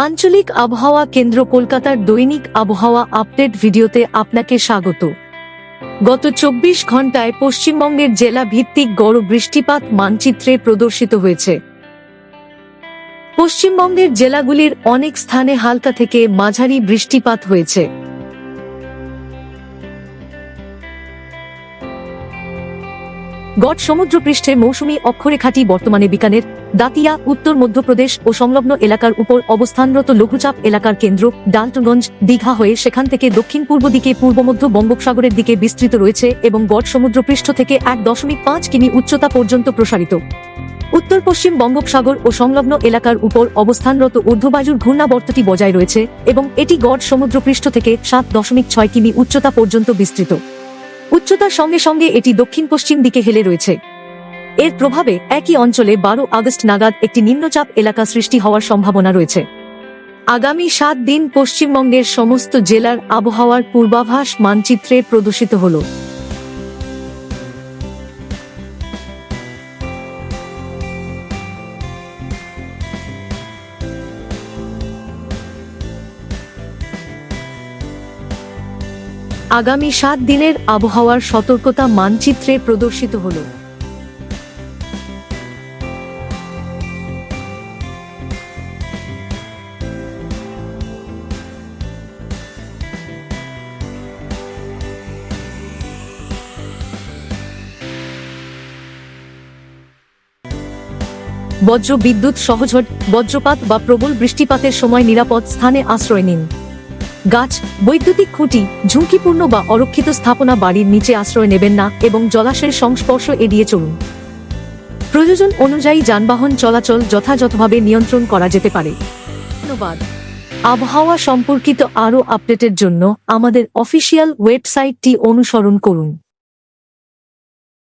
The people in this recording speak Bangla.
আঞ্চলিক আবহাওয়া কেন্দ্র কলকাতার দৈনিক আবহাওয়া আপডেট ভিডিওতে আপনাকে স্বাগত। গত ২৪ ঘন্টায় পশ্চিমবঙ্গের জেলা ভিত্তিক গড় বৃষ্টিপাত মানচিত্রে প্রদর্শিত হয়েছে। পশ্চিমবঙ্গের জেলাগুলির অনেক স্থানে হালকা থেকে মাঝারি বৃষ্টিপাত হয়েছে। গড় সমুদ্রপৃষ্ঠে মৌসুমী অক্ষরেখাটি বর্তমানে বিকানের, দাতিয়া, উত্তর মধ্যপ্রদেশ ও সংলগ্ন এলাকার উপর অবস্থানরত লঘুচাপ এলাকার কেন্দ্র ডালটনগঞ্জ, দীঘা হয়ে সেখান থেকে দক্ষিণ পূর্ব দিকে পূর্ব মধ্য বঙ্গোপসাগরের দিকে বিস্তৃত রয়েছে এবং গড় সমুদ্রপৃষ্ঠ থেকে ১.৫ কিমি উচ্চতা পর্যন্ত প্রসারিত। উত্তর পশ্চিম বঙ্গোপসাগর ও সংলগ্ন এলাকার উপর অবস্থানরত ঊর্ধ্ববায়ুর ঘূর্ণাবর্তটি বজায় রয়েছে এবং এটি গড় সমুদ্রপৃষ্ঠ থেকে ৭.৬ কিমি উচ্চতা পর্যন্ত বিস্তৃত। উচ্চতার সঙ্গে সঙ্গে এটি দক্ষিণ পশ্চিম দিকে হেলে রয়েছে। এর প্রভাবে একই অঞ্চলে ১২ আগস্ট নাগাদ একটি নিম্নচাপ এলাকা সৃষ্টি হওয়ার সম্ভাবনা রয়েছে। আগামী ৭ দিন পশ্চিমবঙ্গের সমস্ত জেলার আবহাওয়ার পূর্বাভাস মানচিত্রে প্রদর্শিত হল। আগামী ৭ দিনের আবহাওয়ার সতর্কতা মানচিত্রে প্রদর্শিত হল। বজ্র বিদ্যুৎ সহঝট, বজ্রপাত বা প্রবল বৃষ্টিপাতের সময় নিরাপদ স্থানে আশ্রয় নিন। গাছ, বৈদ্যুতিক খুঁটি, ঝুঁকিপূর্ণ বা অরক্ষিত স্থাপনা বাড়ির নিচে আশ্রয় নেবেন না এবং জলাশয়ের সংস্পর্শ এড়িয়ে চলুন। প্রয়োজন অনুযায়ী যানবাহন চলাচল যথাযথভাবে নিয়ন্ত্রণ করা যেতে পারে। ধন্যবাদ। আবহাওয়া সম্পর্কিত আরও আপডেটের জন্য আমাদের অফিসিয়াল ওয়েবসাইটটি অনুসরণ করুন।